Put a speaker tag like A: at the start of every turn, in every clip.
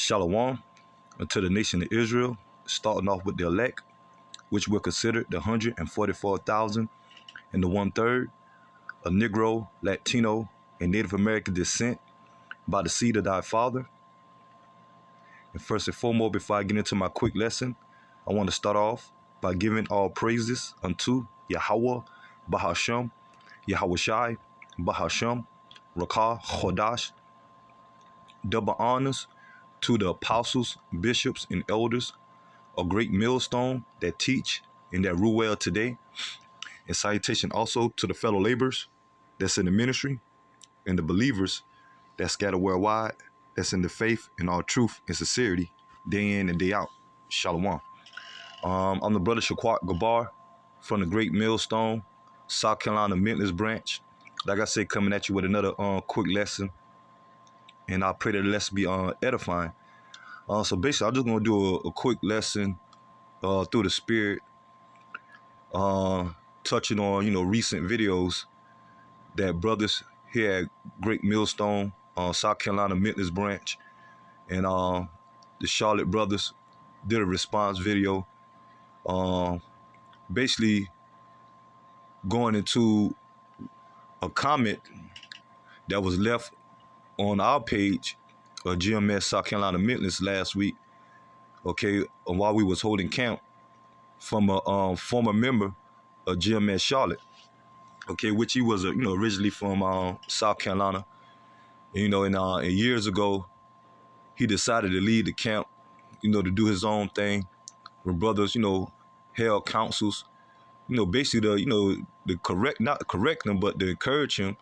A: Shalom unto the nation of Israel, starting off with the elect, which were considered the 144,000 and the one-third, a Negro, Latino, and Native American descent by the seed of thy father. And first and foremost, before I get into my quick lesson, I want to start off by giving all praises unto Yahweh, Bahasham, Yahweh Shai, Bahasham, Rakah, Chodash, double honors to the apostles, bishops, and elders, a great millstone that teach and that rule well today. And salutation also to the fellow laborers that's in the ministry and the believers that scatter worldwide, that's in the faith and all truth and sincerity, day in and day out. Shalom. I'm the brother Shaquat Gabar from the Great Millstone, South Carolina Mentalist Branch. Like I said, coming at you with another quick lesson. And I pray that the lesson be edifying. So basically, I'm just going to do a quick lesson through the Spirit, touching on, recent videos that brothers here at Great Millstone, South Carolina Mentalist Branch, and the Charlotte brothers did a response video, basically going into a comment that was left on our page, GMS South Carolina Mentalist last week, okay, while we was holding camp, from a former member of GMS Charlotte, okay, which he was originally from South Carolina, and years ago he decided to leave the camp, to do his own thing. When brothers, held councils, basically not correct him, but to encourage him,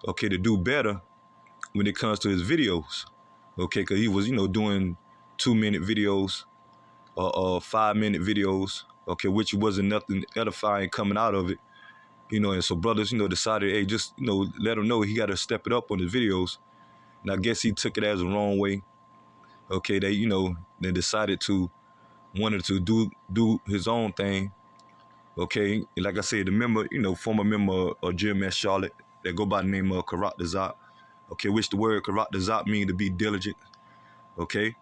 A: okay, to do better when it comes to his videos, okay, because he was, doing 2-minute videos, 5-minute videos, okay, which wasn't nothing edifying coming out of it, and so brothers, decided, hey, just, let him know he got to step it up on the videos. And I guess he took it as the wrong way, okay, they decided to, wanted to do his own thing, okay, and like I said, the member, former member of GMS Charlotte, that go by the name of Karat Dazat, okay, which the word Karat Dazat means to be diligent, okay,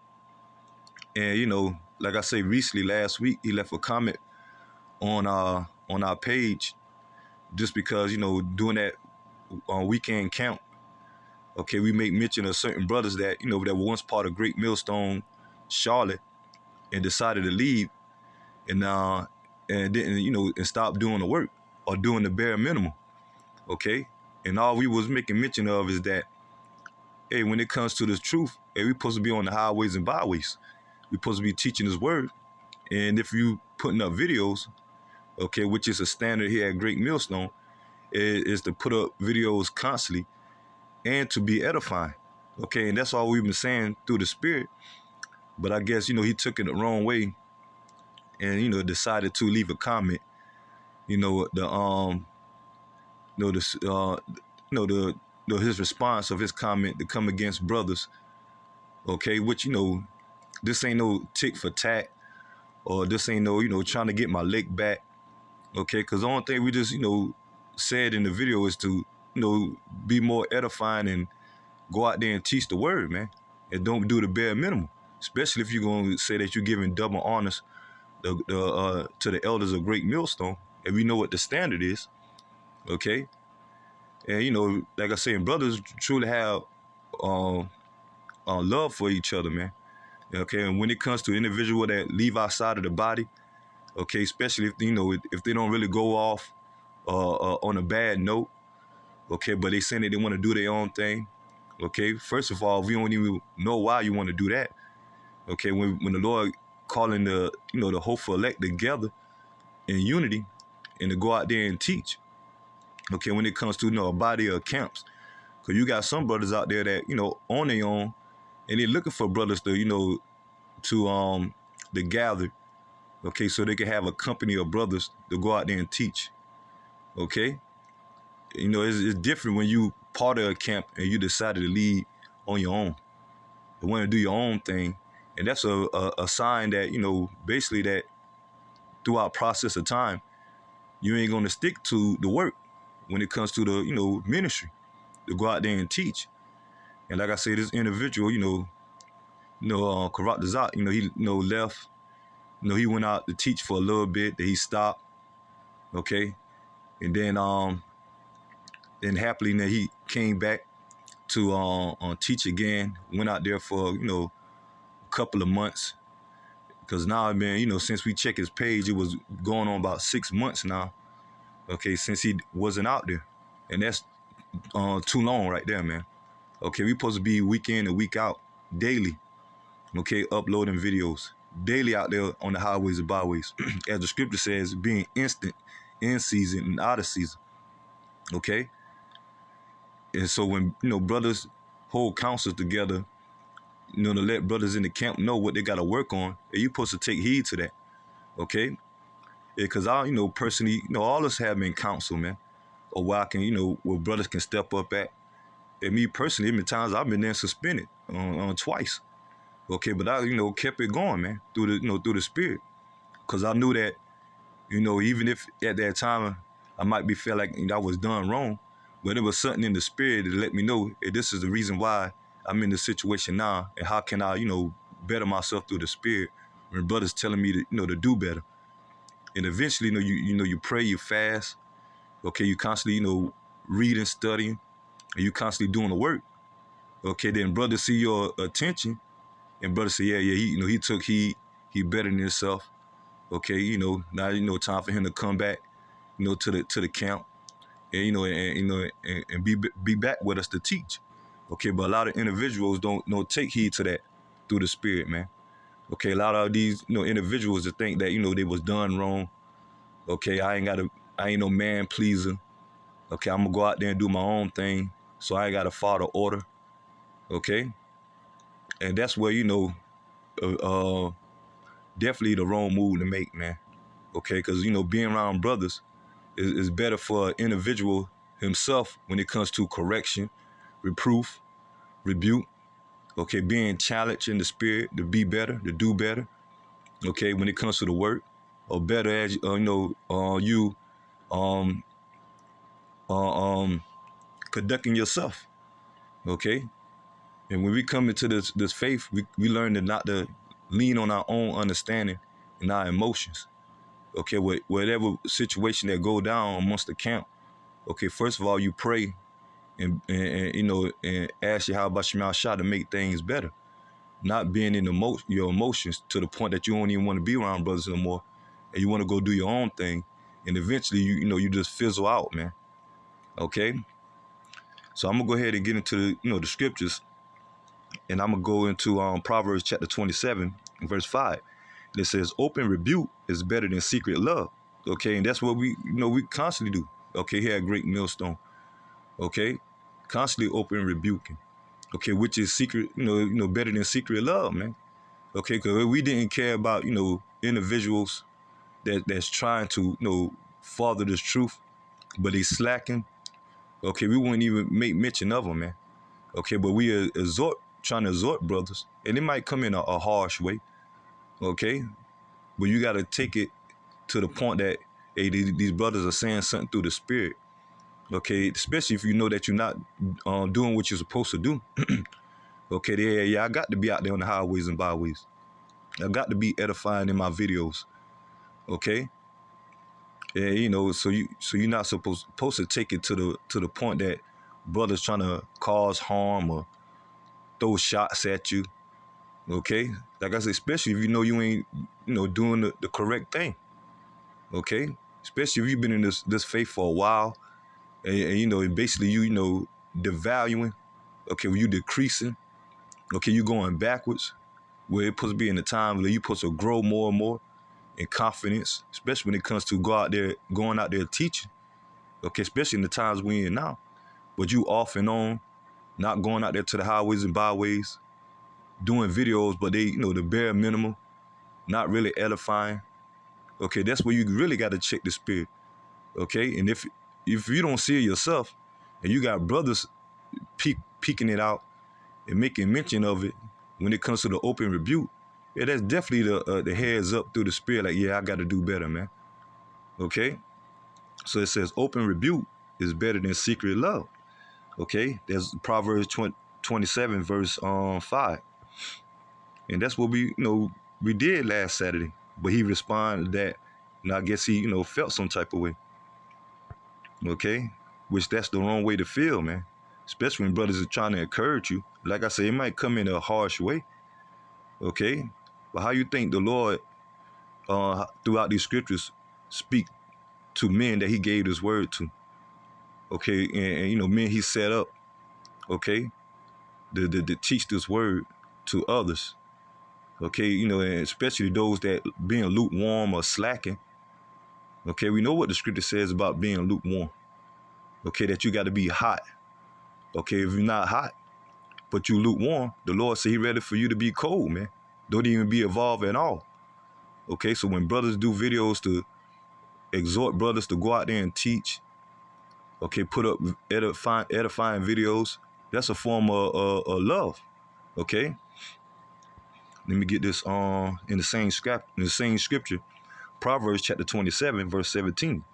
A: and, like I say, recently, last week, he left a comment on our page, just because, doing that weekend count, okay, we make mention of certain brothers that, that were once part of Great Millstone Charlotte and decided to leave and didn't, and stop doing the work or doing the bare minimum, okay? And all we was making mention of is that, hey, when it comes to the truth, hey, we supposed to be on the highways and byways. We supposed to be teaching his word. And if you putting up videos, okay, which is a standard here at Great Millstone, is to put up videos constantly and to be edifying, okay? And that's all we've been saying through the Spirit. But I guess, he took it the wrong way and, decided to leave a comment, his response of his comment to come against brothers, okay, which, this ain't no tick for tat, or this ain't no, trying to get my lick back, okay, because the only thing we just, said in the video is to, be more edifying and go out there and teach the word, man, and don't do the bare minimum, especially if you're going to say that you're giving double honors to the elders of Great Millstone, and we know what the standard is, okay, and, like I say, brothers truly have love for each other, man, okay, and when it comes to individual that leave outside of the body, okay, especially if, if they don't really go off on a bad note, okay, but they saying that they want to do their own thing, okay, first of all, we don't even know why you want to do that, okay, when the Lord calling the, the hopeful elect together in unity and to go out there and teach, okay, when it comes to, a body of camps, because you got some brothers out there that, on their own, and they're looking for brothers to, to gather, okay, so they can have a company of brothers to go out there and teach, okay? It's different when you part of a camp and you decided to lead on your own. You want to do your own thing, and that's a sign that, basically that throughout process of time, you ain't going to stick to the work when it comes to the, ministry, to go out there and teach. And like I say, this individual, Karat he left. He went out to teach for a little bit. Then he stopped. Okay, and then happily he came back to teach again. Went out there for a couple of months. Because now, man, since we check his page, it was going on about 6 months now. Okay, since he wasn't out there, and that's too long right there, man. Okay, we supposed to be week in and week out, daily. Okay, uploading videos daily out there on the highways and byways, as the scripture says, being instant in season and out of season. Okay, and so when brothers hold councils together, to let brothers in the camp know what they got to work on, and you supposed to take heed to that. Okay, because I personally, all us have been counsel, man, or where I can, where brothers can step up at. And me personally, many times I've been there suspended on twice. Okay, but I, kept it going, man, through the spirit, because I knew that, even if at that time I might be feel like I was done wrong, but there was something in the spirit that let me know, hey, this is the reason why I'm in this situation now, and how can I, better myself through the spirit when brothers telling me to, to do better. And eventually, you pray, you fast. Okay, you constantly, reading, studying, and you constantly doing the work. Okay, then brothers see your attention, and brothers say, yeah, he took heed, he better than himself. Okay, now time for him to come back, to the camp, and and be back with us to teach. Okay, but a lot of individuals don't take heed to that through the spirit, man. Okay, a lot of these individuals that think that they was done wrong. Okay, I ain't no man pleaser. Okay, I'm gonna go out there and do my own thing, so I ain't gotta follow the order. Okay, and that's where definitely the wrong move to make, man. Okay, because being around brothers is better for an individual himself when it comes to correction, reproof, rebuke. Okay, being challenged in the spirit to be better, to do better. Okay, when it comes to the work, or better as you conducting yourself. Okay, and when we come into this faith, we learn to not to lean on our own understanding and our emotions. Okay, whatever situation that go down amongst the camp. Okay, first of all, you pray and ask Yahweh Shema Shah to make things better. Not being in your emotions to the point that you don't even want to be around brothers no more, and you want to go do your own thing, and eventually you just fizzle out, man. Okay, so I'm gonna go ahead and get into the scriptures, and I'm gonna go into Proverbs chapter 27, verse 5. And it says, "Open rebuke is better than secret love." Okay, and that's what we constantly do. Okay, here at Great Millstone. Okay, constantly open rebuking. Okay, which is secret, better than secret love, man. Okay, because we didn't care about, individuals that's trying to, father this truth, but they slacking. Okay, we wouldn't even make mention of them, man. Okay, but we trying to exhort brothers, and it might come in a harsh way. Okay, but you got to take it to the point that, hey, these brothers are saying something through the spirit. Okay, especially if you know that you're not doing what you're supposed to do. Okay, yeah, I got to be out there on the highways and byways. I got to be edifying in my videos. Okay, yeah, so you're not supposed to take it to the point that brothers trying to cause harm or throw shots at you. Okay, like I said, especially if you ain't doing the correct thing. Okay, especially if you've been in this faith for a while, and basically devaluing. Okay, you decreasing. Okay, you going backwards. Where it's supposed to be in the time where you're supposed to grow more and more in confidence, especially when it comes to going out there teaching. Okay, especially in the times we're in now. But you off and on, not going out there to the highways and byways, doing videos, but they, the bare minimum, not really edifying. Okay, that's where you really got to check the spirit. Okay, and if you don't see it yourself, and you got brothers peeking it out and making mention of it when it comes to the open rebuke, yeah, that's definitely the heads up through the spirit. Like, yeah, I got to do better, man. Okay, so it says open rebuke is better than secret love. Okay, there's Proverbs 27 verse 5. And that's what we did last Saturday. But he responded that, and I guess he, felt some type of way. Okay? Which that's the wrong way to feel, man. Especially when brothers are trying to encourage you. Like I say, it might come in a harsh way. Okay? But how you think the Lord, throughout these scriptures, speak to men that he gave this word to? Okay? And men he set up, okay, to teach this word to others. Okay, and especially those that being lukewarm or slacking. Okay, we know what the scripture says about being lukewarm. Okay, that you got to be hot. Okay, if you're not hot, but you lukewarm, the Lord said he ready for you to be cold, man. Don't even be involved at all. Okay, so when brothers do videos to exhort brothers to go out there and teach, okay, put up edifying videos, that's a form of love. Okay, let me get this in the same scripture, Proverbs chapter 27, verse 17.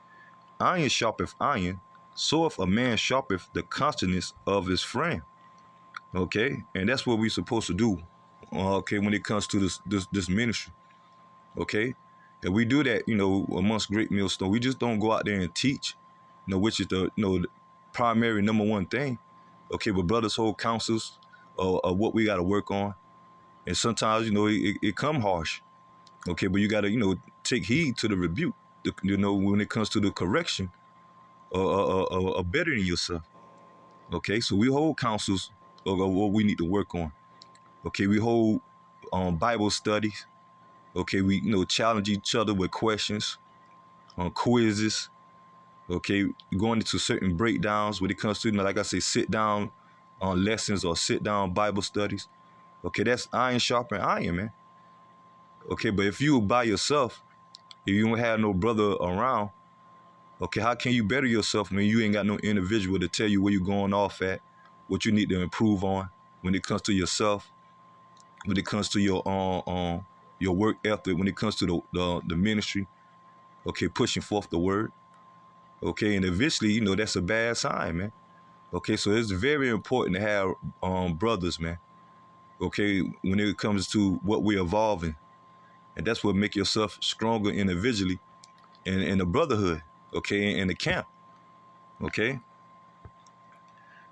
A: Iron sharpeth iron, so if a man sharpeth the countenance of his friend. Okay, and that's what we're supposed to do. Okay, when it comes to this ministry. Okay, and we do that, amongst Great Millstone. We just don't go out there and teach, which is the the primary number one thing. Okay, but brothers hold counsels of what we got to work on, and sometimes it come harsh. Okay, but you got to take heed to the rebuke. When it comes to the correction of bettering yourself. Okay, so we hold counsels of what we need to work on. Okay, we hold Bible studies. Okay, we challenge each other with questions, quizzes. Okay, going into certain breakdowns when it comes to, like I say, sit down lessons or sit down Bible studies. Okay, that's iron sharpening iron, man. Okay, but if you by yourself, if you don't have no brother around, okay, how can you better yourself when you ain't got no individual to tell you where you're going off at, what you need to improve on when it comes to yourself, when it comes to your work ethic, when it comes to the ministry, okay, pushing forth the word, okay, and eventually, that's a bad sign, man. Okay, so it's very important to have brothers, man. Okay, when it comes to what we're evolving, and that's what make yourself stronger individually, and in the brotherhood, okay, in the camp, okay.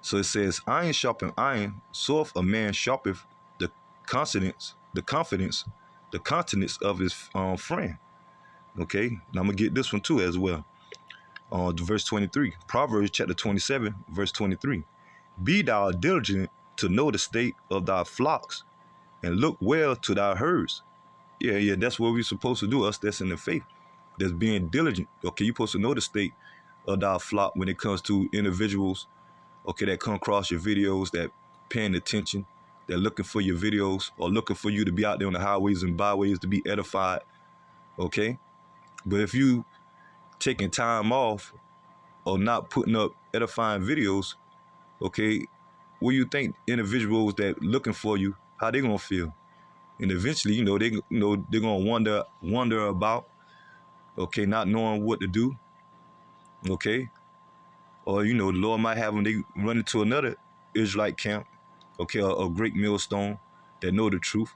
A: So it says, iron sharpen iron, so if a man sharpeth the confidence of his friend. Okay, now I'm gonna get this one too as well. Verse 23, Proverbs chapter 27, verse 23. Be thou diligent to know the state of thy flocks, and look well to thy herds. Yeah, that's what we're supposed to do, us that's in the faith, that's being diligent. Okay, you're supposed to know the state of thy flock when it comes to individuals, okay, that come across your videos, that paying attention, that looking for your videos or looking for you to be out there on the highways and byways to be edified, okay? But if you taking time off or not putting up edifying videos, okay, what do you think individuals that looking for you, how they gonna feel? And eventually, they're gonna wonder about, okay, not knowing what to do, okay? Or, the Lord might have them, they run into another Israelite camp, okay, a great millstone that know the truth.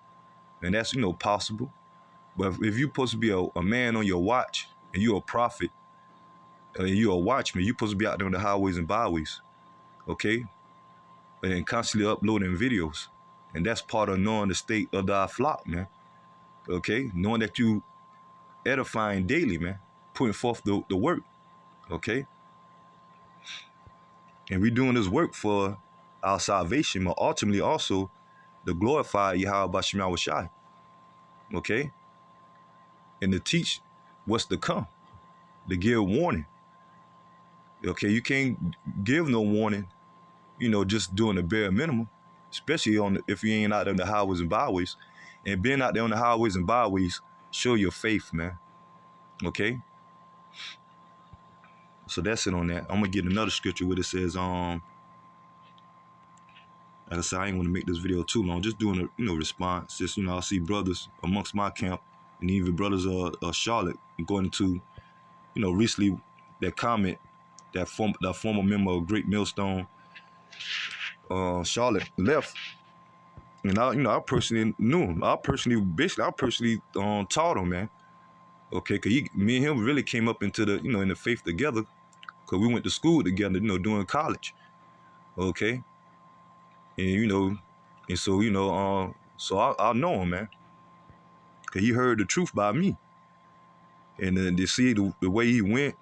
A: And that's, possible. But if you're supposed to be a man on your watch and you're a prophet and you're a watchman, you're supposed to be out there on the highways and byways, okay? And constantly uploading videos. And that's part of knowing the state of thy flock, man. Okay? Knowing that you edifying daily, man. Putting forth the work, okay? And we're doing this work for our salvation, but ultimately also to glorify Yahweh B'Shem Yahushai, okay? And to teach what's to come, to give warning. Okay, you can't give no warning, just doing the bare minimum, especially if you ain't out there on the highways and byways. And being out there on the highways and byways, show your faith, man. Okay? So that's it on that. I'm gonna get another scripture where it says, like I said, I ain't want to make this video too long. Just doing a response. Just I see brothers amongst my camp, and even brothers of Charlotte going to, recently that comment that former member of Great Millstone, Charlotte left. And I personally knew him. I personally taught him, man. Okay, cause me and him really came up into the, in the faith together, cause we went to school together, during college. Okay, and and so so I know him, man, cause he heard the truth by me, and then to see the way he went,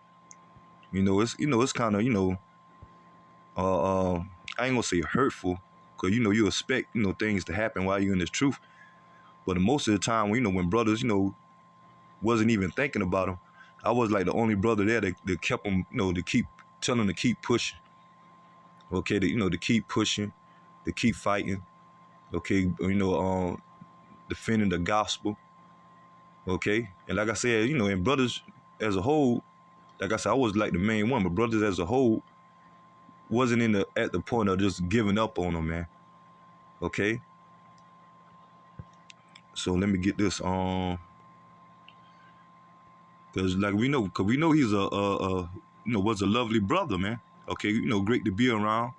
A: it's kind of I ain't gonna say hurtful, cause you expect things to happen while you're in this truth, but most of the time, when brothers wasn't even thinking about him, I was like the only brother there that kept him, to keep telling him to keep pushing. Okay, to keep pushing, to keep fighting. Okay, defending the gospel. Okay, and like I said, and brothers as a whole, like I said, I was like the main one, but brothers as a whole wasn't at the point of just giving up on them, man. Okay, so let me get this cause like we know he's was a lovely brother, man. Okay, great to be around,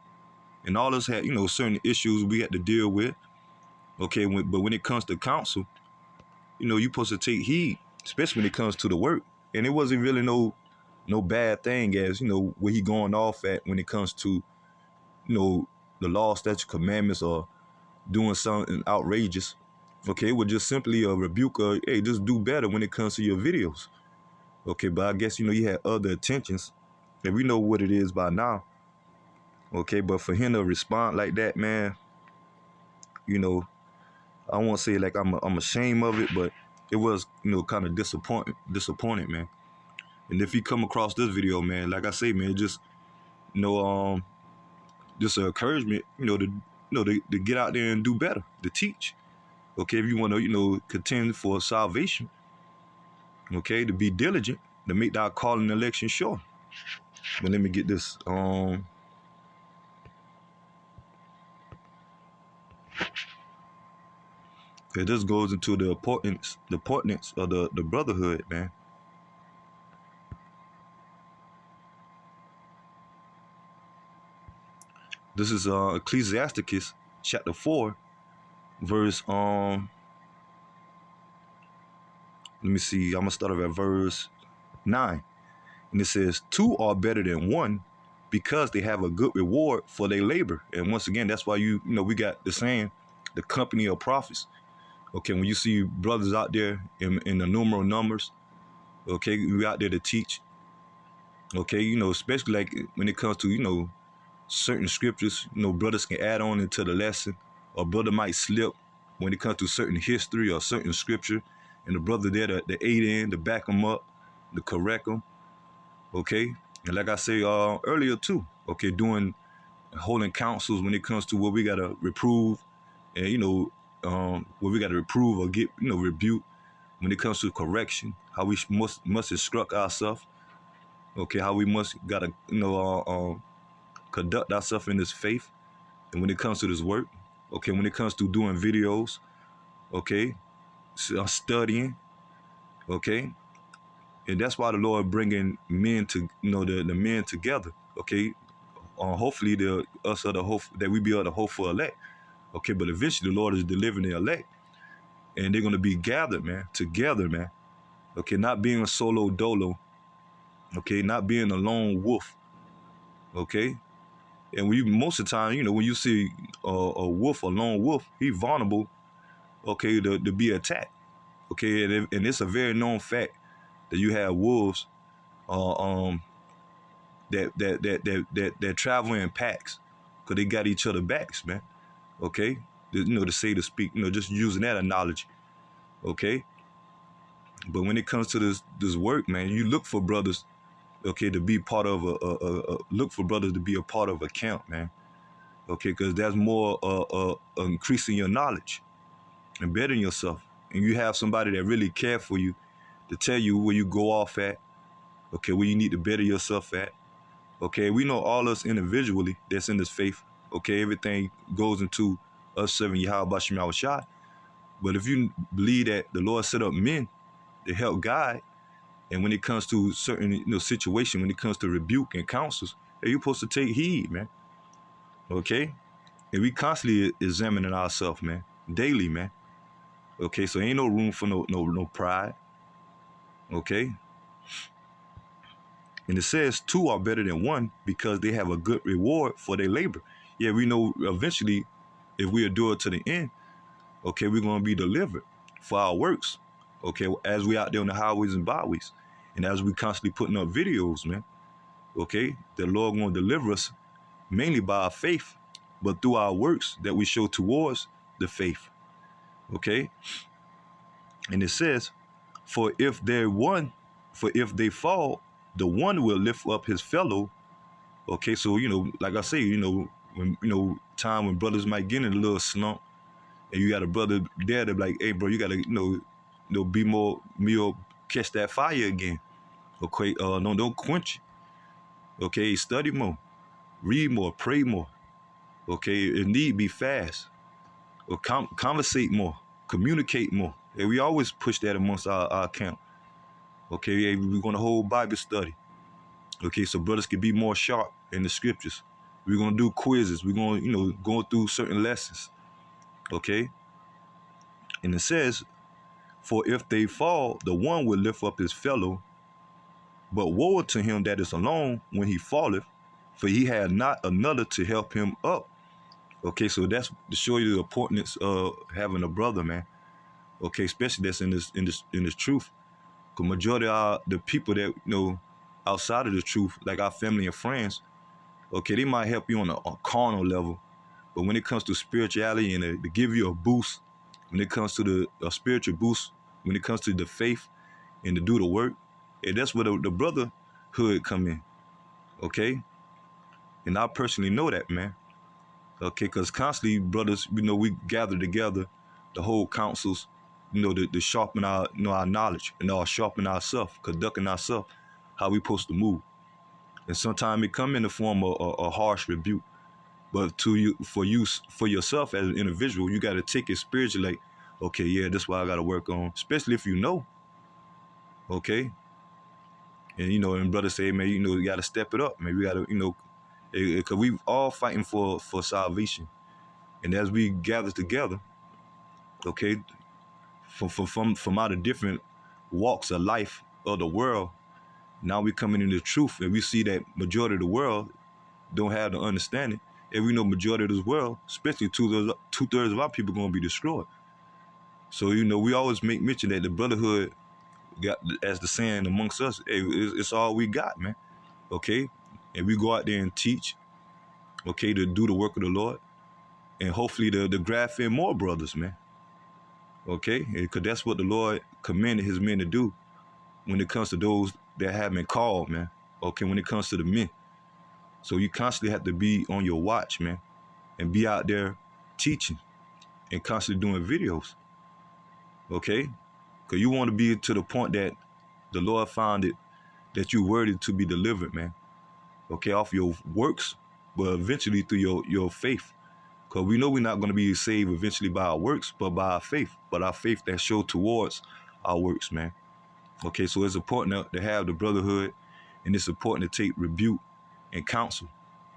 A: and all us had certain issues we had to deal with. Okay, but when it comes to counsel, you're supposed to take heed, especially when it comes to the work. And it wasn't really no bad thing as where he going off at when it comes to the law, statute, commandments, or doing something outrageous. Okay, it was just simply a rebuke of, hey, just do better when it comes to your videos. Okay, but I guess he had other intentions, and we know what it is by now. Okay, but for him to respond like that, man, I won't say like I'm ashamed of it, but it was kind of disappointed, man. And if you come across this video, man, like I say, man, just just an encouragement, to get out there and do better, to teach. Okay, if you want to contend for salvation, okay, to be diligent, to make that call and election sure. But let me get this. Okay, this goes into the importance of the brotherhood, man. This is Ecclesiasticus chapter 4, verse let me see, I'm gonna start off at verse 9. And it says, two are better than one because they have a good reward for their labor. And once again, that's why we got the saying, the company of prophets. Okay, when you see brothers out there in the numeral numbers, okay, we out there to teach. Okay, especially like when it comes to, certain scriptures, brothers can add on into the lesson, or brother might slip when it comes to certain history or certain scripture, and the brother there to aid in, to back them up, to correct them. Okay, and like I say earlier too, okay, holding councils when it comes to what we gotta reprove, and what we gotta reprove or get rebuke when it comes to correction, how we must instruct ourselves. Okay, how we gotta conduct ourselves in this faith, and when it comes to this work, okay, when it comes to doing videos, okay, studying, okay, and that's why the Lord bringing men to the men together, okay. Hopefully us are the hope that we be able to hope for elect, okay. But eventually the Lord is delivering the elect, and they're gonna be gathered, man, together, man. Okay, not being a solo dolo, okay, not being a lone wolf, okay. And most of the time, when you see a wolf, a lone wolf, he's vulnerable, okay, to be attacked, okay. And it's a very known fact that you have wolves, that travel in packs, cause they got each other backs, man. Okay, to say to speak, just using that analogy, okay. But when it comes to this work, man, you look for brothers, okay, to be part of look for brothers to be a part of a camp, man. Okay, because that's more increasing your knowledge and bettering yourself, and you have somebody that really care for you to tell you where you go off at, okay, where you need to better yourself at. Okay, we know all us individually that's in this faith, okay, everything goes into us serving Yahweh Shem Yahushua. But if you believe that the Lord set up men to help guide, and when it comes to certain situation, when it comes to rebuke and counsels, you're supposed to take heed, man. Okay, and we constantly examining ourselves, man. daily, man. Okay, so ain't no room for no pride. Okay. And it says two are better than one because they have a good reward for their labor. Yeah, we know eventually if we endure to the end, okay, we're gonna be delivered for our works. Okay, as we out there on the highways and byways. And as we constantly putting up videos, man. Okay, the Lord gonna deliver us mainly by our faith, but through our works that we show towards the faith. Okay. And it says, for if they fall, the one will lift up his fellow. Okay, so like I say, when time when brothers might get in a little slump, and you got a brother there to be like, hey, bro, you gotta be more catch that fire again. Okay, no, don't quench it. Okay, study more, read more, pray more. Okay, it need be fast. Or conversate more, communicate more. And we always push that amongst our camp. Okay, yeah, we're gonna hold Bible study. Okay, so brothers can be more sharp in the scriptures. We're gonna do quizzes. We're gonna, go through certain lessons. Okay, and it says, for if they fall, the one will lift up his fellow. But woe to him that is alone when he falleth, for he had not another to help him up. Okay, so that's to show you the importance of having a brother, man. Okay, especially that's in this truth. Because majority of the people that outside of the truth, like our family and friends, okay, they might help you on a carnal level, but when it comes to spirituality and to give you a boost, when it comes to a spiritual boost, when it comes to the faith and to do the work, and that's where the brotherhood come in. Okay, and I personally know that, man. Okay, because constantly, brothers, we gather together, the whole councils, to sharpen our, our knowledge and sharpen ourselves, conducting ourselves, how we supposed to move. And sometimes it come in the form of a harsh rebuke. But for yourself as an individual, you got to take it spiritually. Like, okay, yeah, that's what I got to work on, especially if you know. Okay. And, and brothers say, man, you got to step it up. Man, we got to, because we all fighting for salvation. And as we gather together, okay, from out of different walks of life of the world, now we coming into the truth, and we see that majority of the world don't have the understanding. And we know majority of this world, especially two-thirds of our people, going to be destroyed. So we always make mention that the brotherhood got, as the saying amongst us, hey, it's all we got, man. Okay, and we go out there and teach. Okay, to do the work of the Lord, and hopefully to graft in more brothers, man. Okay, because that's what the Lord commanded his men to do when it comes to those that have been called, man. Okay, when it comes to the men. So you constantly have to be on your watch, man, and be out there teaching and constantly doing videos. Okay, because you want to be to the point that the Lord found it, that you're worthy to be delivered, man. Okay, off your works, but eventually through your faith. Because we know we're not going to be saved eventually by our works, but by our faith. But our faith that show towards our works, man. Okay, so it's important to have the brotherhood, and it's important to take rebuke and counsel.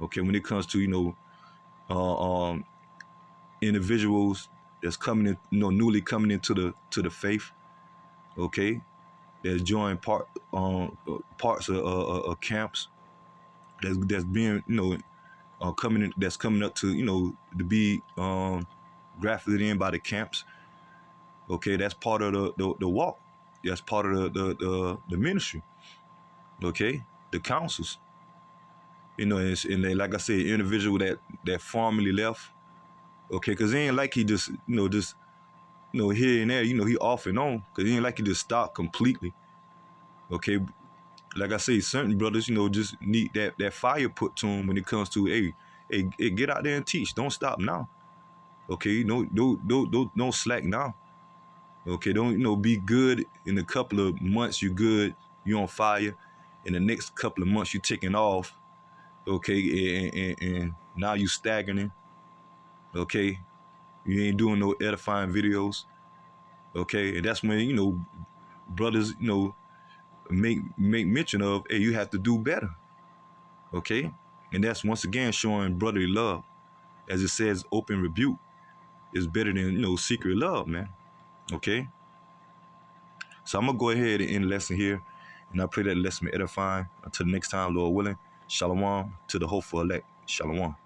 A: Okay, when it comes to, individuals that's coming in, newly coming into the faith. Okay, that's joining parts of camps. That's being, that's coming up to, to be grafted in by the camps. Okay, that's part of the walk. That's part of the ministry. Okay, the councils. And they, like I said, individual that formerly left. Okay, because it ain't like he just, here and there, he off and on. Because it ain't like he just stopped completely. Okay, like I say, certain brothers, just need that fire put to them when it comes to, hey, get out there and teach. Don't stop now. Okay, don't slack now. Okay, don't, be good in a couple of months. You good, you on fire. In the next couple of months, you taking off. Okay, and now you stagnating. Okay, you ain't doing no edifying videos. Okay, and that's when brothers make mention of, hey, you have to do better. Okay, and that's once again showing brotherly love, as it says, open rebuke. is better than, secret love, man. Okay? So I'm going to go ahead and end the lesson here. And I pray that the lesson be edifying. Until next time, Lord willing. Shalom to the hopeful elect. Shalom.